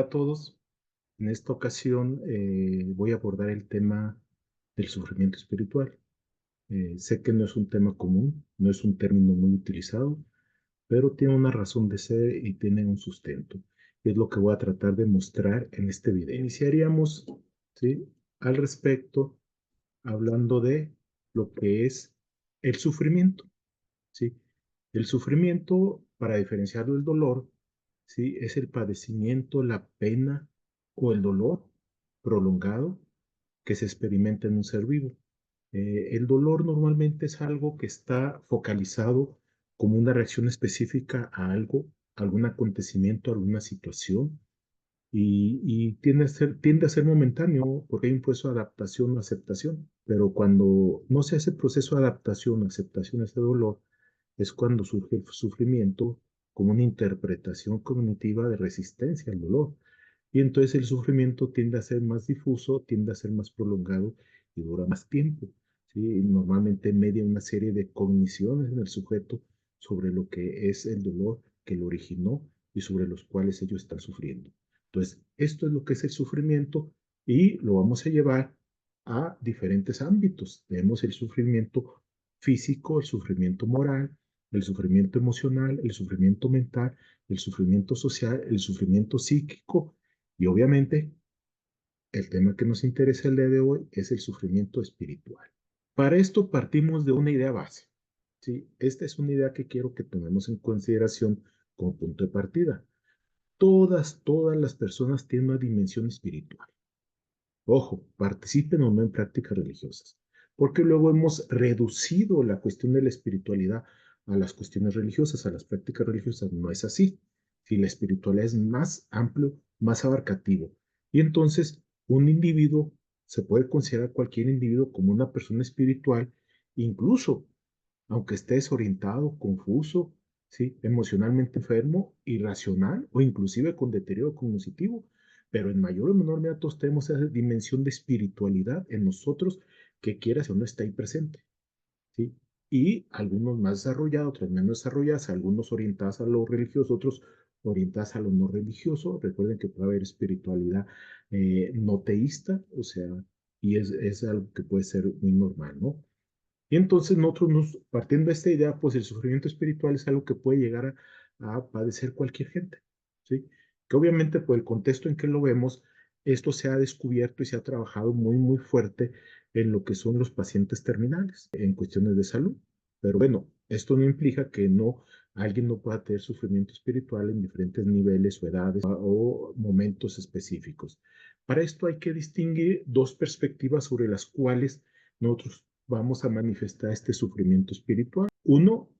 a todos. En esta ocasión voy a abordar el tema del sufrimiento espiritual. Sé que no es un tema común, no es un término muy utilizado, pero tiene una razón de ser y tiene un sustento. Y es lo que voy a tratar de mostrar en este video. Iniciaríamos, ¿sí?, al respecto hablando de lo que es el sufrimiento, ¿sí? El sufrimiento, para diferenciarlo del dolor, ¿sí?, es el padecimiento, la pena o el dolor prolongado que se experimenta en un ser vivo. El dolor normalmente es algo que está focalizado como una reacción específica a algo, algún acontecimiento, alguna situación, y tiende a ser momentáneo porque hay un proceso de adaptación o aceptación. Pero cuando no se hace proceso de adaptación o aceptación a ese dolor, es cuando surge el sufrimiento como una interpretación cognitiva de resistencia al dolor. Y entonces el sufrimiento tiende a ser más difuso, tiende a ser más prolongado y dura más tiempo, ¿sí? Y normalmente media una serie de cogniciones en el sujeto sobre lo que es el dolor que lo originó y sobre los cuales ellos están sufriendo. Entonces, esto es lo que es el sufrimiento y lo vamos a llevar a diferentes ámbitos. Tenemos el sufrimiento físico, el sufrimiento moral, el sufrimiento emocional, el sufrimiento mental, el sufrimiento social, el sufrimiento psíquico y obviamente el tema que nos interesa el día de hoy es el sufrimiento espiritual. Para esto partimos de una idea base, ¿sí? Esta es una idea que quiero que tomemos en consideración como punto de partida. Todas las personas tienen una dimensión espiritual. Ojo, participen o no en prácticas religiosas, porque luego hemos reducido la cuestión de la espiritualidad a las cuestiones religiosas, a las prácticas religiosas. No es así. Si la espiritualidad es más amplio, más abarcativo. Y entonces un individuo, se puede considerar cualquier individuo como una persona espiritual, incluso aunque esté desorientado, confuso, ¿sí?, emocionalmente enfermo, irracional o inclusive con deterioro cognitivo. Pero en mayor o menor medida todos tenemos esa dimensión de espiritualidad en nosotros que quieras o no está ahí presente, ¿sí? Y algunos más desarrollados, otros menos desarrollados, algunos orientados a lo religioso, otros orientados a lo no religioso. Recuerden que puede haber espiritualidad no teísta, o sea, y es algo que puede ser muy normal, ¿no? Y entonces partiendo de esta idea, pues el sufrimiento espiritual es algo que puede llegar a padecer cualquier gente, ¿sí? Que obviamente por el contexto en que lo vemos, esto se ha descubierto y se ha trabajado muy, muy fuerte en lo que son los pacientes terminales, en cuestiones de salud. Pero bueno, esto no implica que alguien no pueda tener sufrimiento espiritual en diferentes niveles o edades o momentos específicos. Para esto hay que distinguir dos perspectivas sobre las cuales nosotros vamos a manifestar este sufrimiento espiritual. Uno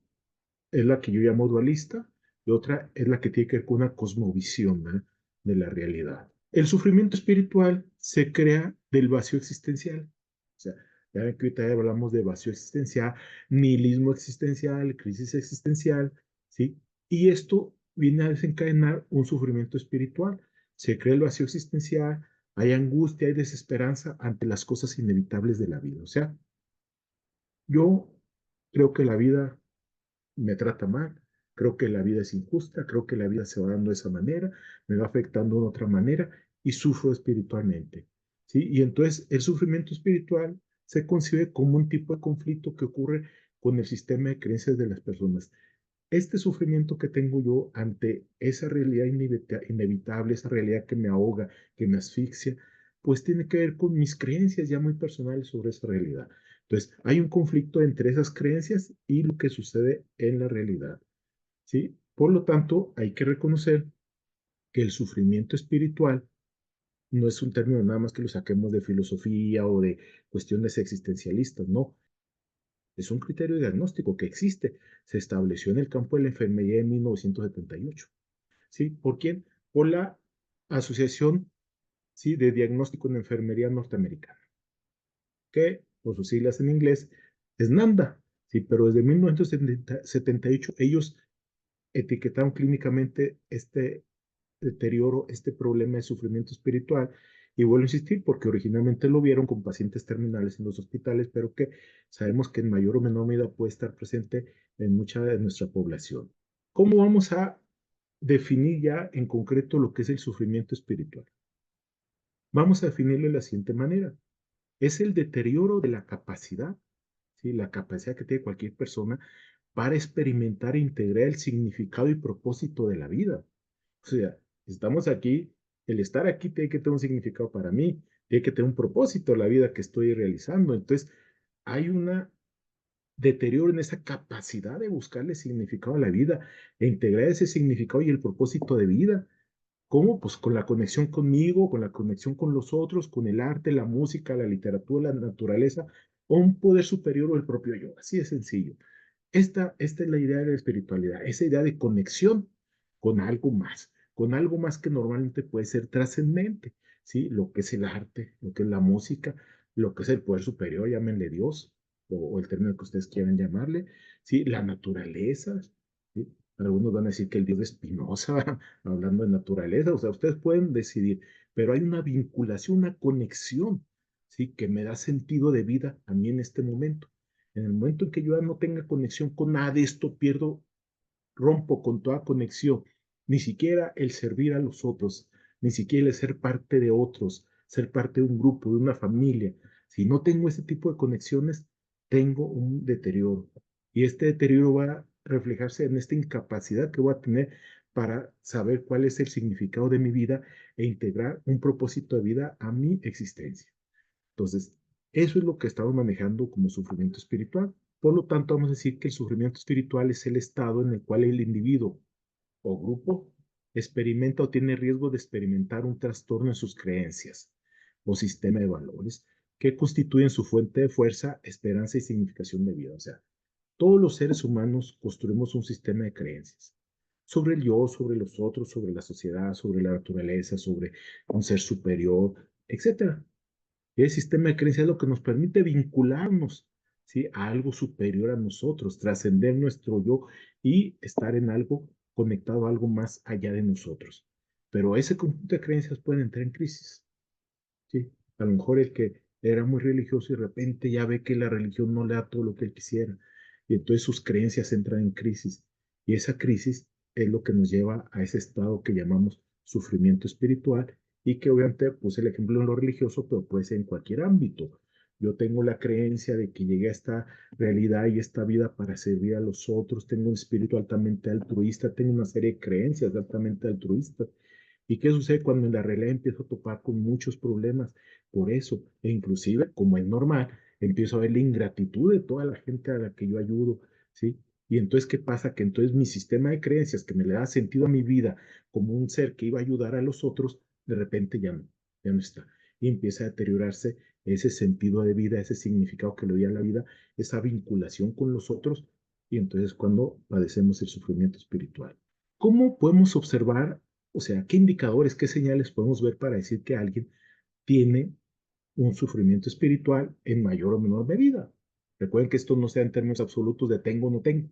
es la que yo llamo dualista y otra es la que tiene que ver con una cosmovisión, ¿eh?, de la realidad. El sufrimiento espiritual se crea del vacío existencial. O sea, ya ven que ahorita hablamos de vacío existencial, nihilismo existencial, crisis existencial, ¿sí? Y esto viene a desencadenar un sufrimiento espiritual. Se crea el vacío existencial, hay angustia, hay desesperanza ante las cosas inevitables de la vida. O sea, yo creo que la vida me trata mal, creo que la vida es injusta, creo que la vida se va dando de esa manera, me va afectando de otra manera y sufro espiritualmente, ¿sí? Y entonces el sufrimiento espiritual se concibe como un tipo de conflicto que ocurre con el sistema de creencias de las personas. Este sufrimiento que tengo yo ante esa realidad inevitable, esa realidad que me ahoga, que me asfixia, pues tiene que ver con mis creencias ya muy personales sobre esa realidad. Entonces, hay un conflicto entre esas creencias y lo que sucede en la realidad, ¿sí? Por lo tanto, hay que reconocer que el sufrimiento espiritual no es un término nada más que lo saquemos de filosofía o de cuestiones existencialistas, no. Es un criterio diagnóstico que existe. Se estableció en el campo de la enfermería en 1978. ¿Sí? ¿Por quién? Por la Asociación, ¿sí?, de Diagnóstico en Enfermería Norteamericana, que por sus siglas en inglés es NAMDA. ¿Sí? Pero desde 1978 ellos etiquetaron clínicamente este deterioro, este problema de sufrimiento espiritual. Y vuelvo a insistir, porque originalmente lo vieron con pacientes terminales en los hospitales, pero que sabemos que en mayor o menor medida puede estar presente en mucha de nuestra población. ¿Cómo vamos a definir ya en concreto lo que es el sufrimiento espiritual. Vamos a definirlo de la siguiente manera. Es el deterioro de la capacidad, ¿sí? La capacidad que tiene cualquier persona para experimentar e integrar el significado y propósito de la vida. O sea, estamos aquí, el estar aquí tiene que tener un significado para mí, tiene que tener un propósito la vida que estoy realizando. Entonces, hay un deterioro en esa capacidad de buscarle significado a la vida e integrar ese significado y el propósito de vida. ¿Cómo? Pues con la conexión conmigo, con la conexión con los otros, con el arte, la música, la literatura, la naturaleza, o un poder superior o el propio yo. Así de sencillo. Esta es la idea de la espiritualidad, esa idea de conexión con algo más que normalmente puede ser trascendente, ¿sí? Lo que es el arte, lo que es la música, lo que es el poder superior, llámenle Dios, o el término que ustedes quieran llamarle, ¿sí? La naturaleza, ¿sí? Algunos van a decir que el Dios de Spinoza, hablando de naturaleza, o sea, ustedes pueden decidir, pero hay una vinculación, una conexión, ¿sí? Que me da sentido de vida a mí en este momento. En el momento en que yo ya no tenga conexión con nada de esto, rompo con toda conexión, ni siquiera el servir a los otros, ni siquiera el ser parte de otros, ser parte de un grupo, de una familia. Si no tengo ese tipo de conexiones, tengo un deterioro. Y este deterioro va a reflejarse en esta incapacidad que voy a tener para saber cuál es el significado de mi vida e integrar un propósito de vida a mi existencia. Entonces, eso es lo que estamos manejando como sufrimiento espiritual. Por lo tanto, vamos a decir que el sufrimiento espiritual es el estado en el cual el individuo o grupo experimenta o tiene riesgo de experimentar un trastorno en sus creencias o sistema de valores que constituyen su fuente de fuerza, esperanza y significación de vida. O sea, todos los seres humanos construimos un sistema de creencias sobre el yo, sobre los otros, sobre la sociedad, sobre la naturaleza, sobre un ser superior, etcétera. Y el sistema de creencias es lo que nos permite vincularnos, ¿sí? A algo superior a nosotros, trascender nuestro yo y estar en algo conectado a algo más allá de nosotros. Pero ese conjunto de creencias puede entrar en crisis, ¿sí? A lo mejor el que era muy religioso y de repente ya ve que la religión no le da todo lo que él quisiera. Y entonces sus creencias entran en crisis. Y esa crisis es lo que nos lleva a ese estado que llamamos sufrimiento espiritual y que obviamente puse el ejemplo en lo religioso, pero puede ser en cualquier ámbito. Yo tengo la creencia de que llegué a esta realidad y esta vida para servir a los otros, tengo un espíritu altamente altruista, tengo una serie de creencias altamente altruistas. ¿Y qué sucede cuando en la realidad empiezo a topar con muchos problemas? Por eso, e inclusive, como es normal, empiezo a ver la ingratitud de toda la gente a la que yo ayudo, ¿sí? Y entonces, ¿qué pasa? Que entonces mi sistema de creencias que me le da sentido a mi vida como un ser que iba a ayudar a los otros, de repente ya no está. Y empieza a deteriorarse ese sentido de vida, ese significado que le doy a la vida, esa vinculación con los otros, y entonces cuando padecemos el sufrimiento espiritual. ¿Cómo podemos observar, o sea, qué indicadores, qué señales podemos ver para decir que alguien tiene un sufrimiento espiritual en mayor o menor medida? Recuerden que esto no sea en términos absolutos de tengo o no tengo.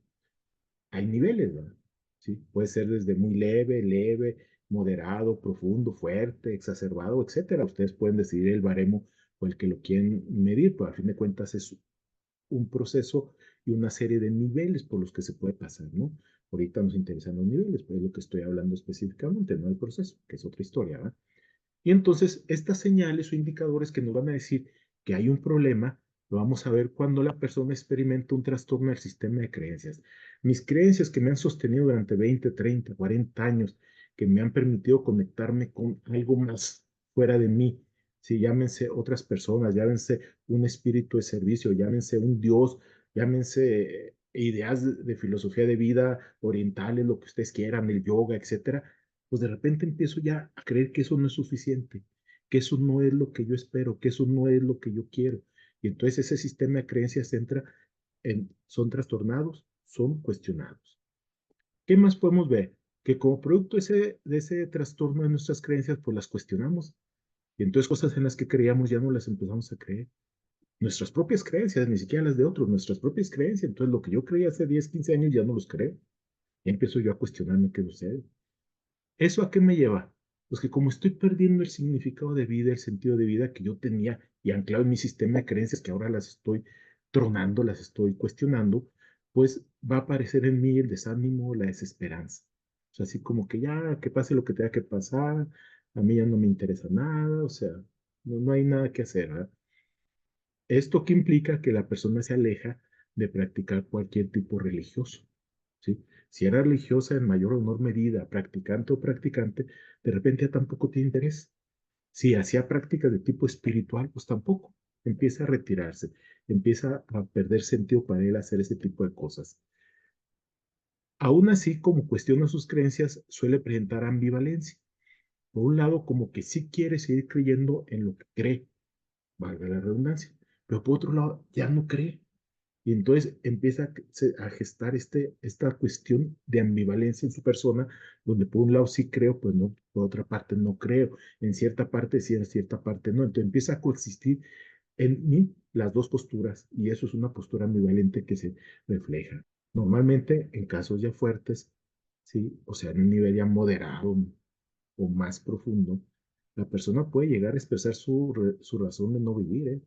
Hay niveles, ¿verdad? ¿Sí? Puede ser desde muy leve, moderado, profundo, fuerte, exacerbado, etcétera. Ustedes pueden decidir el baremo o el que lo quieren medir, pero a fin de cuentas es un proceso y una serie de niveles por los que se puede pasar, ¿no? Ahorita nos interesan los niveles, pues es lo que estoy hablando específicamente, no el proceso, que es otra historia, ¿verdad? Y entonces, estas señales o indicadores que nos van a decir que hay un problema, lo vamos a ver cuando la persona experimenta un trastorno del sistema de creencias. Mis creencias que me han sostenido durante 20, 30, 40 años, que me han permitido conectarme con algo más fuera de mí, si llámense otras personas, llámense un espíritu de servicio, llámense un Dios, llámense ideas de filosofía de vida orientales, lo que ustedes quieran, el yoga, etcétera, pues de repente empiezo ya a creer que eso no es suficiente, que eso no es lo que yo espero, que eso no es lo que yo quiero. Y entonces ese sistema de creencias entra son trastornados, son cuestionados. ¿Qué más podemos ver? Que como producto de ese trastorno de nuestras creencias, pues las cuestionamos. Y entonces cosas en las que creíamos ya no las empezamos a creer. Nuestras propias creencias, ni siquiera las de otros, nuestras propias creencias. Entonces lo que yo creía hace 10, 15 años ya no los creo. Y empiezo yo a cuestionarme qué sucede. ¿Eso a qué me lleva? Pues que como estoy perdiendo el significado de vida, el sentido de vida que yo tenía y anclado en mi sistema de creencias que ahora las estoy tronando, las estoy cuestionando, pues va a aparecer en mí el desánimo, la desesperanza. O sea, así como que ya, que pase lo que tenga que pasar, a mí ya no me interesa nada, o sea, no hay nada que hacer, ¿verdad? Esto que implica que la persona se aleja de practicar cualquier tipo religioso, ¿sí? Si era religiosa en mayor o menor medida, practicante o practicante, de repente ya tampoco tiene interés. Si hacía prácticas de tipo espiritual, pues tampoco. Empieza a retirarse, empieza a perder sentido para él hacer ese tipo de cosas. Aún así, como cuestiona sus creencias, suele presentar ambivalencia. Por un lado, como que sí quiere seguir creyendo en lo que cree, valga la redundancia, pero por otro lado, ya no cree. Y entonces empieza a gestar esta cuestión de ambivalencia en su persona, donde por un lado sí creo, pues no, por otra parte no creo, en cierta parte sí, en cierta parte no. Entonces empieza a coexistir en mí las dos posturas y eso es una postura ambivalente que se refleja. Normalmente en casos ya fuertes, sí, o sea, en un nivel ya moderado o más profundo, la persona puede llegar a expresar su razón de no vivir, ¿eh?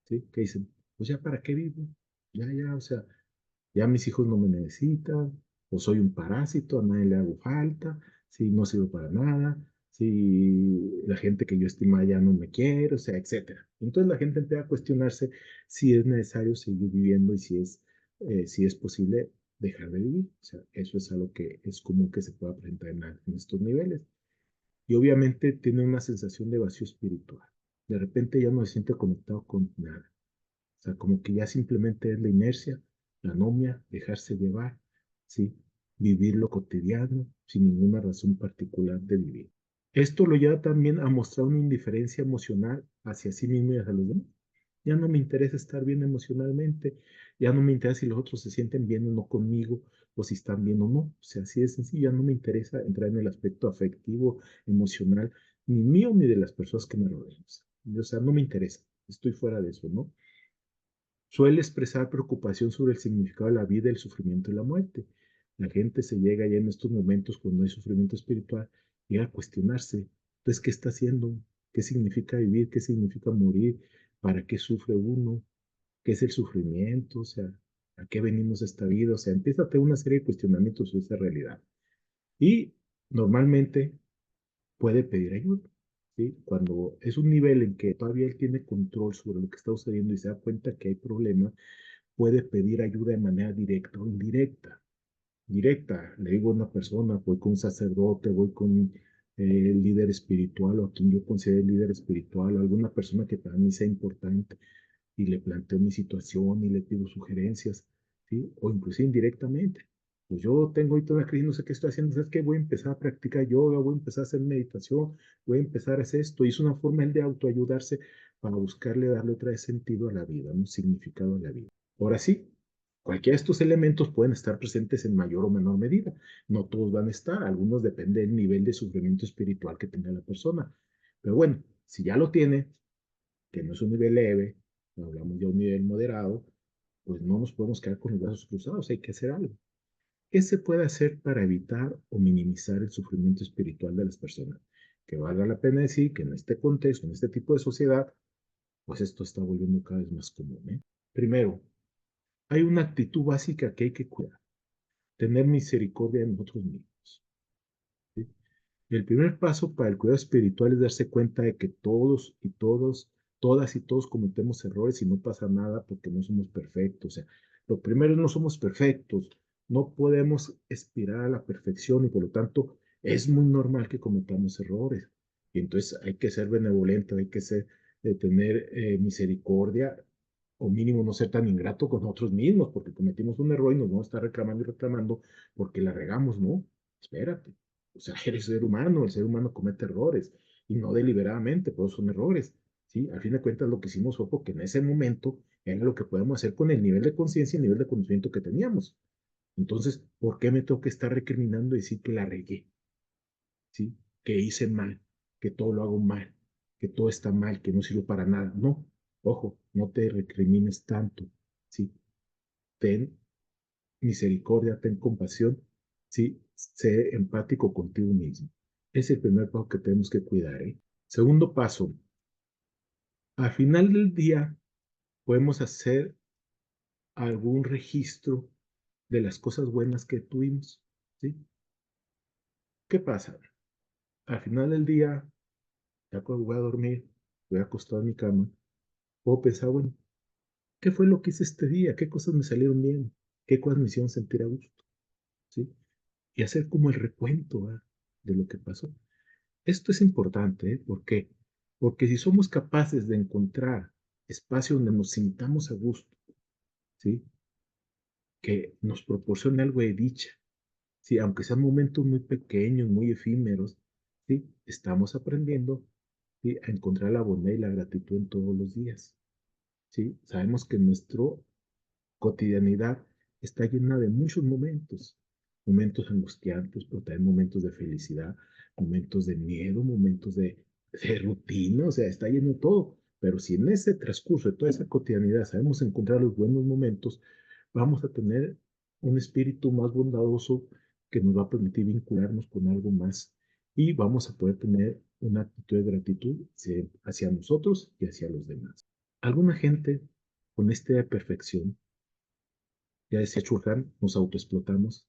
¿Sí? Que dicen, pues ya para qué vivo, ya, o sea, ya mis hijos no me necesitan, o soy un parásito, a nadie le hago falta, si no sirvo para nada, si la gente que yo estimaba ya no me quiere, o sea, etcétera. Entonces la gente empieza a cuestionarse si es necesario seguir viviendo y si es posible dejar de vivir. O sea, eso es algo que es común que se pueda presentar en estos niveles. Y obviamente tiene una sensación de vacío espiritual. De repente ya no se siente conectado con nada. O sea, como que ya simplemente es la inercia, la anomia, dejarse llevar, ¿sí? Vivir lo cotidiano sin ninguna razón particular de vivir. Esto lo lleva también a mostrar una indiferencia emocional hacia sí mismo y hacia los demás. Ya no me interesa estar bien emocionalmente, ya no me interesa si los otros se sienten bien o no conmigo, o si están bien o no. O sea, así de sencillo, ya no me interesa entrar en el aspecto afectivo, emocional, ni mío ni de las personas que me rodean. O sea, no me interesa, estoy fuera de eso, ¿no? Suele expresar preocupación sobre el significado de la vida, el sufrimiento y la muerte. La gente se llega ya en estos momentos, cuando hay sufrimiento espiritual, llega a cuestionarse, entonces, ¿qué está haciendo? ¿Qué significa vivir? ¿Qué significa morir? ¿Para qué sufre uno? ¿Qué es el sufrimiento? O sea, ¿a qué venimos a esta vida? O sea, empieza a tener una serie de cuestionamientos sobre esa realidad. Y normalmente puede pedir ayuda, ¿sí? Cuando es un nivel en que todavía él tiene control sobre lo que está sucediendo y se da cuenta que hay problemas, puede pedir ayuda de manera directa o indirecta. Directa, le digo a una persona, voy con un sacerdote, voy con el líder espiritual o a quien yo considero el líder espiritual, alguna persona que para mí sea importante y le planteo mi situación y le pido sugerencias, ¿sí? O inclusive indirectamente. Pues yo tengo ahorita una crisis, no sé qué estoy haciendo, ¿sabes qué? Voy a empezar a practicar yoga, voy a empezar a hacer meditación, voy a empezar a hacer esto. Y es una forma él de autoayudarse para buscarle darle otra vez sentido a la vida, un significado a la vida. Ahora sí, cualquiera de estos elementos pueden estar presentes en mayor o menor medida. No todos van a estar, algunos depende del nivel de sufrimiento espiritual que tenga la persona. Pero bueno, si ya lo tiene, que no es un nivel leve, hablamos ya de un nivel moderado, pues no nos podemos quedar con los brazos cruzados, hay que hacer algo. ¿Qué se puede hacer para evitar o minimizar el sufrimiento espiritual de las personas? Que valga la pena decir que en este contexto, en este tipo de sociedad, pues esto está volviendo cada vez más común, ¿eh? Primero, hay una actitud básica que hay que cuidar, tener misericordia de nosotros mismos, ¿sí? El primer paso para el cuidado espiritual es darse cuenta de que todos y todos, todas y todos cometemos errores y no pasa nada porque no somos perfectos. O sea, lo primero, no somos perfectos, no podemos aspirar a la perfección y por lo tanto es muy normal que cometamos errores. Y entonces hay que ser benevolente, hay que tener misericordia o mínimo no ser tan ingrato con nosotros mismos porque cometimos un error y nos vamos a estar reclamando y reclamando porque la regamos, ¿no? Espérate. O sea, eres ser humano, el ser humano comete errores y no deliberadamente, pero son errores. ¿Sí? Al fin de cuentas, lo que hicimos fue porque en ese momento era lo que podemos hacer con el nivel de conciencia y el nivel de conocimiento que teníamos. Entonces, ¿por qué me tengo que estar recriminando y decir que la regué? ¿Sí? Que hice mal, que todo lo hago mal, que todo está mal, que no sirve para nada. No, ojo, no te recrimines tanto. ¿Sí? Ten misericordia, ten compasión, ¿sí? Sé empático contigo mismo. Es el primer paso que tenemos que cuidar, ¿eh? Segundo paso, al final del día podemos hacer algún registro de las cosas buenas que tuvimos, ¿sí? ¿Qué pasa? Al final del día, ya cuando voy a dormir, voy acostado en mi cama, puedo pensar, bueno, ¿qué fue lo que hice este día? ¿Qué cosas me salieron bien? ¿Qué cosas me hicieron sentir a gusto? ¿Sí? Y hacer como el recuento, ¿verdad? De lo que pasó. Esto es importante, ¿eh? ¿Por qué? Porque si somos capaces de encontrar espacio donde nos sintamos a gusto, ¿sí? Que nos proporcione algo de dicha, ¿sí? Aunque sean momentos muy pequeños, muy efímeros, ¿sí? Estamos aprendiendo, ¿sí? A encontrar la bondad y la gratitud en todos los días, ¿sí? Sabemos que nuestra cotidianidad está llena de muchos momentos, momentos angustiantes, pero también momentos de felicidad, momentos de miedo, momentos de rutina, o sea, está lleno de todo. Pero si en ese transcurso de toda esa cotidianidad sabemos encontrar los buenos momentos, vamos a tener un espíritu más bondadoso que nos va a permitir vincularnos con algo más y vamos a poder tener una actitud de gratitud hacia nosotros y hacia los demás. Alguna gente con esta perfección, ya decía Churran, nos autoexplotamos,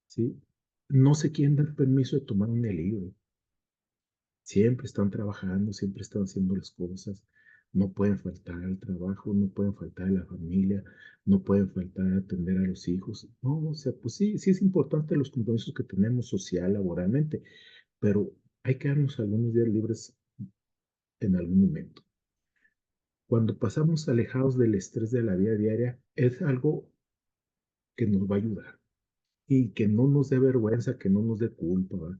¿sí? No se quieren dar permiso de tomar un día libre. Siempre están trabajando, siempre están haciendo las cosas. No pueden faltar al trabajo, no pueden faltar a la familia, no pueden faltar a atender a los hijos. No, o sea, pues sí, sí es importante los compromisos que tenemos social, laboralmente, pero hay que darnos algunos días libres en algún momento. Cuando pasamos alejados del estrés de la vida diaria, es algo que nos va a ayudar y que no nos dé vergüenza, que no nos dé culpa, ¿verdad?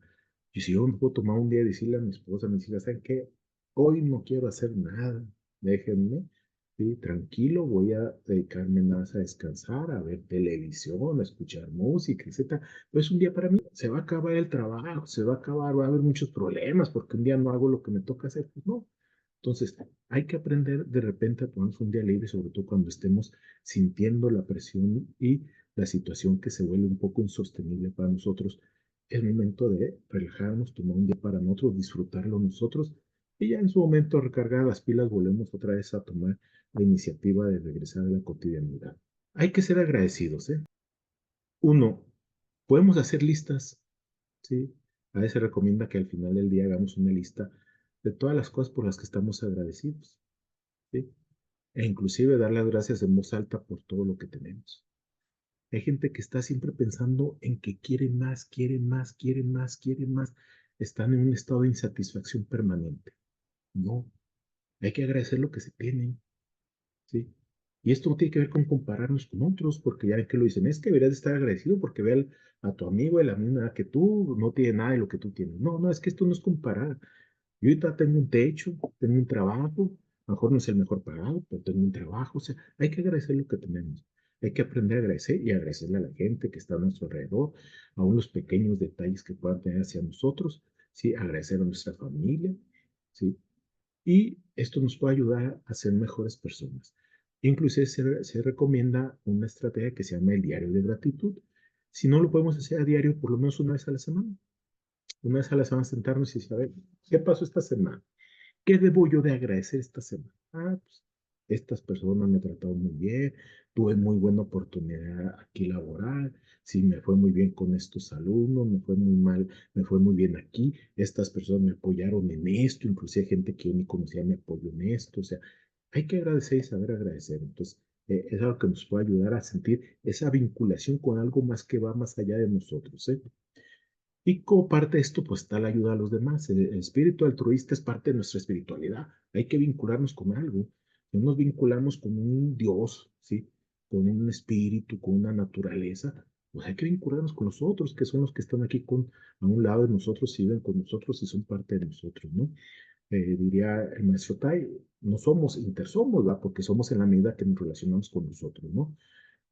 Y si yo me puedo tomar un día y decirle a mi esposa, a mis hijas, ¿saben qué? Hoy no quiero hacer nada, déjenme, ¿sí? Tranquilo, voy a dedicarme más a descansar, a ver televisión, a escuchar música, etcétera. Pero es un día para mí, se va a acabar el trabajo, se va a acabar, va a haber muchos problemas porque un día no hago lo que me toca hacer, pues no. Entonces, hay que aprender de repente a ponernos un día libre, sobre todo cuando estemos sintiendo la presión y la situación que se vuelve un poco insostenible para nosotros. Es momento de relajarnos, tomar un día para nosotros, disfrutarlo nosotros y ya en su momento recargar las pilas volvemos otra vez a tomar la iniciativa de regresar a la cotidianidad. Hay que ser agradecidos, ¿eh? Uno, podemos hacer listas, ¿sí? A veces se recomienda que al final del día hagamos una lista de todas las cosas por las que estamos agradecidos, ¿sí? E inclusive dar las gracias en voz alta por todo lo que tenemos. Hay gente que está siempre pensando en que quiere más, quiere más, quiere más, quiere más. Están en un estado de insatisfacción permanente. No, hay que agradecer lo que se tiene, ¿sí? Y esto no tiene que ver con compararnos con otros, porque ya ven que lo dicen, es que deberías de estar agradecido porque ve a tu amigo de la misma edad que tú, no tiene nada de lo que tú tienes. No, no, es que esto no es comparar. Yo ahorita tengo un techo, tengo un trabajo, a lo mejor no es el mejor pagado, pero tengo un trabajo, o sea, hay que agradecer lo que tenemos. Hay que aprender a agradecer y agradecerle a la gente que está a nuestro alrededor, aún los pequeños detalles que puedan tener hacia nosotros, ¿sí? Agradecer a nuestra familia, ¿sí? Y esto nos puede ayudar a ser mejores personas. Inclusive se recomienda una estrategia que se llama el diario de gratitud. Si no lo podemos hacer a diario, por lo menos una vez a la semana. Una vez a la semana sentarnos y decir, a ver, ¿qué pasó esta semana? ¿Qué debo yo de agradecer esta semana? Ah, pues estas personas me trataron muy bien, tuve muy buena oportunidad aquí laboral, sí, me fue muy bien con estos alumnos, me fue muy mal, me fue muy bien aquí, estas personas me apoyaron en esto, inclusive gente que yo ni conocía me apoyó en esto, o sea, hay que agradecer y saber agradecer. Entonces, es algo que nos puede ayudar a sentir esa vinculación con algo más que va más allá de nosotros, ¿eh? Y como parte de esto, pues está la ayuda a los demás. El espíritu altruista es parte de nuestra espiritualidad. Hay que vincularnos con algo. No nos vinculamos con un Dios, ¿sí? Con un espíritu, con una naturaleza. Pues hay que vincularnos con los otros, que son los que están aquí a un lado de nosotros, y viven con nosotros y son parte de nosotros, ¿no? Diría el maestro Tai, no somos intersomos, ¿verdad? Porque somos en la medida que nos relacionamos con nosotros, ¿no?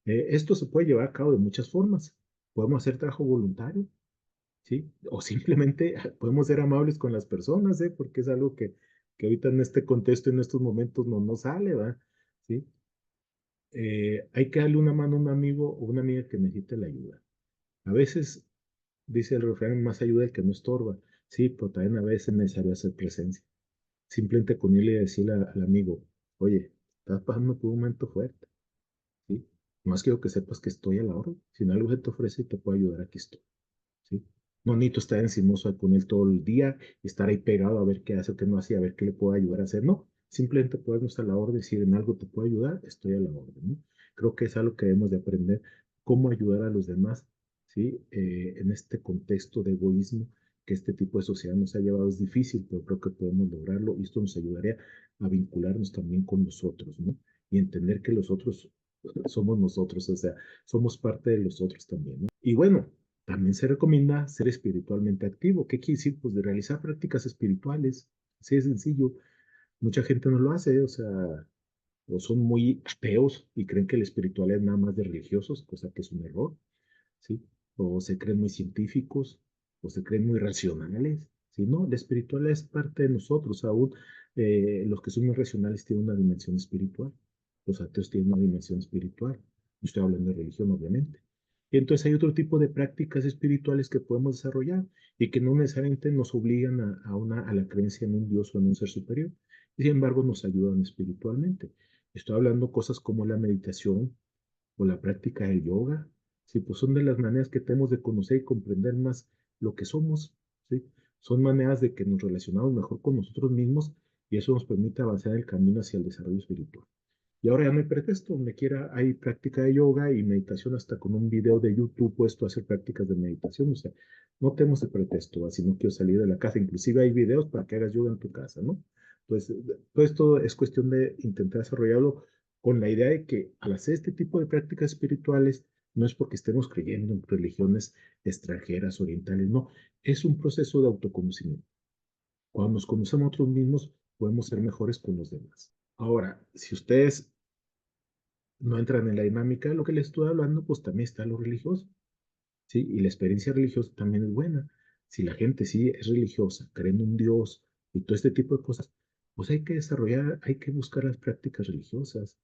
Esto se puede llevar a cabo de muchas formas. Podemos hacer trabajo voluntario, ¿sí? O simplemente podemos ser amables con las personas, ¿eh? Porque es algo que ahorita en este contexto, en estos momentos, no nos sale, ¿va? ¿Sí? Hay que darle una mano a un amigo o una amiga que necesite la ayuda. A veces, dice el refrán, más ayuda el que no estorba. Sí, pero también a veces es necesario hacer presencia. Simplemente con ir y decirle al amigo, oye, estás pasando por un momento fuerte, ¿sí? Más quiero que sepas que estoy a la hora. Si en algo se te ofrece y te puedo ayudar, aquí estoy, ¿sí? No necesito estar encimoso con él todo el día, estar ahí pegado a ver qué hace, qué no hace, a ver qué le puedo ayudar a hacer. No, simplemente ponernos a la orden, si en algo te puedo ayudar, estoy a la orden, ¿no? Creo que es algo que debemos de aprender, cómo ayudar a los demás, ¿sí? En este contexto de egoísmo que este tipo de sociedad nos ha llevado es difícil, pero creo que podemos lograrlo y esto nos ayudaría a vincularnos también con nosotros, ¿no? Y entender que los otros somos nosotros, o sea, somos parte de los otros también, ¿no? Y bueno, también se recomienda ser espiritualmente activo. ¿Qué quiere decir? Pues de realizar prácticas espirituales. Así de sencillo. Mucha gente no lo hace, o sea, o son muy ateos y creen que la espiritualidad es nada más de religiosos, cosa que es un error, ¿sí? O se creen muy científicos, o se creen muy racionales, ¿sí? No, la espiritualidad es parte de nosotros, aún los que son muy racionales tienen una dimensión espiritual, los ateos tienen una dimensión espiritual, yo estoy hablando de religión, obviamente. Y entonces hay otro tipo de prácticas espirituales que podemos desarrollar y que no necesariamente nos obligan a la creencia en un Dios o en un ser superior, y sin embargo nos ayudan espiritualmente. Estoy hablando cosas como la meditación o la práctica del yoga, sí, pues son de las maneras que tenemos de conocer y comprender más lo que somos, ¿sí? Son maneras de que nos relacionamos mejor con nosotros mismos y eso nos permite avanzar en el camino hacia el desarrollo espiritual. Y ahora ya no hay pretexto, donde quiera hay práctica de yoga y meditación, hasta con un video de YouTube puesto a hacer prácticas de meditación, o sea, no tenemos el pretexto, así no quiero salir de la casa, inclusive hay videos para que hagas yoga en tu casa, ¿no? Entonces, todo esto es cuestión de intentar desarrollarlo con la idea de que al hacer este tipo de prácticas espirituales, no es porque estemos creyendo en religiones extranjeras, orientales, no, es un proceso de autoconocimiento. Cuando nos conocemos a nosotros mismos, podemos ser mejores con los demás. Ahora, si ustedes no entran en la dinámica de lo que les estoy hablando, pues también está lo religioso, ¿sí? Y la experiencia religiosa también es buena. Si la gente sí es religiosa, cree en un Dios y todo este tipo de cosas, pues hay que desarrollar, hay que buscar las prácticas religiosas,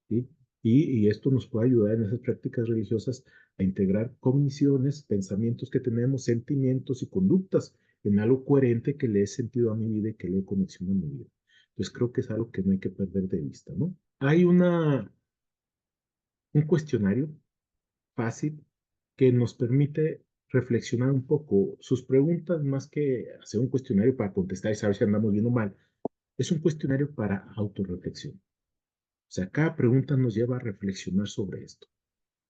¿sí? Y esto nos puede ayudar en esas prácticas religiosas a integrar cogniciones, pensamientos que tenemos, sentimientos y conductas en algo coherente que le dé sentido a mi vida y que le dé conexión a mi vida. Entonces creo que es algo que no hay que perder de vista, ¿no? Hay un cuestionario fácil que nos permite reflexionar un poco. Sus preguntas, más que hacer un cuestionario para contestar y saber si andamos bien o mal, es un cuestionario para autorreflexión. O sea, cada pregunta nos lleva a reflexionar sobre esto.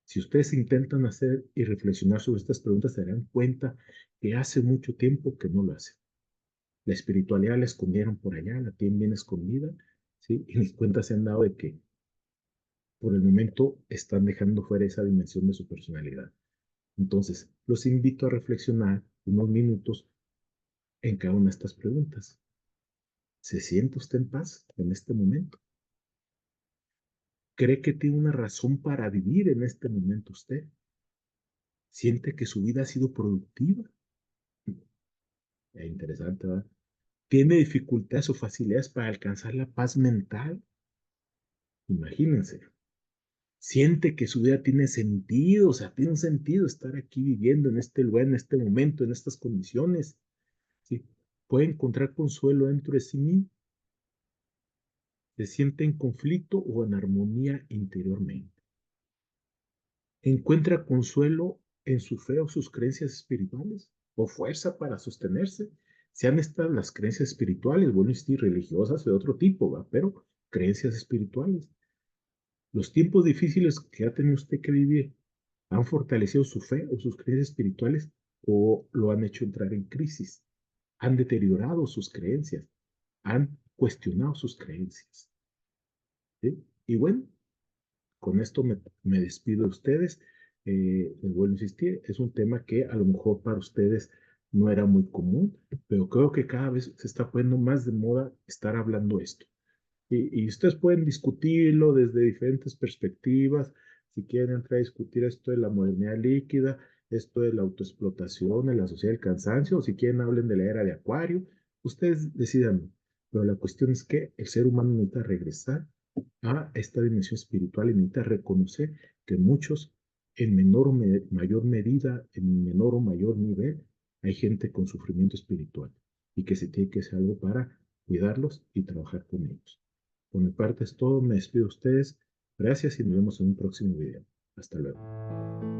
Si ustedes intentan hacer y reflexionar sobre estas preguntas, se darán cuenta que hace mucho tiempo que no lo hacen. La espiritualidad la escondieron por allá, la tienen bien escondida, ¿sí? Y ni cuenta se han dado de que por el momento están dejando fuera esa dimensión de su personalidad. Entonces, los invito a reflexionar unos minutos en cada una de estas preguntas. ¿Se siente usted en paz en este momento? ¿Cree que tiene una razón para vivir en este momento usted? ¿Siente que su vida ha sido productiva? Es interesante, ¿verdad? ¿Tiene dificultades o facilidades para alcanzar la paz mental? Imagínense. ¿Siente que su vida tiene sentido? O sea, tiene un sentido estar aquí viviendo en este lugar, en este momento, en estas condiciones. ¿Sí? ¿Puede encontrar consuelo dentro de sí mismo? ¿Se siente en conflicto o en armonía interiormente? ¿Encuentra consuelo en su fe o sus creencias espirituales? ¿O fuerza para sostenerse? Sean estas las creencias espirituales, bueno, y religiosas de otro tipo, ¿va? Pero creencias espirituales. Los tiempos difíciles que ha tenido usted que vivir, ¿han fortalecido su fe o sus creencias espirituales o lo han hecho entrar en crisis? ¿Han deteriorado sus creencias? ¿Han cuestionado sus creencias? ¿Sí? Y bueno, con esto me despido de ustedes. Les vuelvo a insistir, es un tema que a lo mejor para ustedes no era muy común, pero creo que cada vez se está poniendo más de moda estar hablando esto. Y ustedes pueden discutirlo desde diferentes perspectivas. Si quieren entrar a discutir esto de la modernidad líquida, esto de la autoexplotación, de la sociedad del cansancio, o si quieren hablen de la era de Acuario, ustedes decidan. Pero la cuestión es que el ser humano necesita regresar a esta dimensión espiritual y necesita reconocer que muchos, en menor o mayor medida, en menor o mayor nivel, hay gente con sufrimiento espiritual y que se tiene que hacer algo para cuidarlos y trabajar con ellos. Por mi parte es todo, me despido de ustedes, gracias y nos vemos en un próximo video. Hasta luego.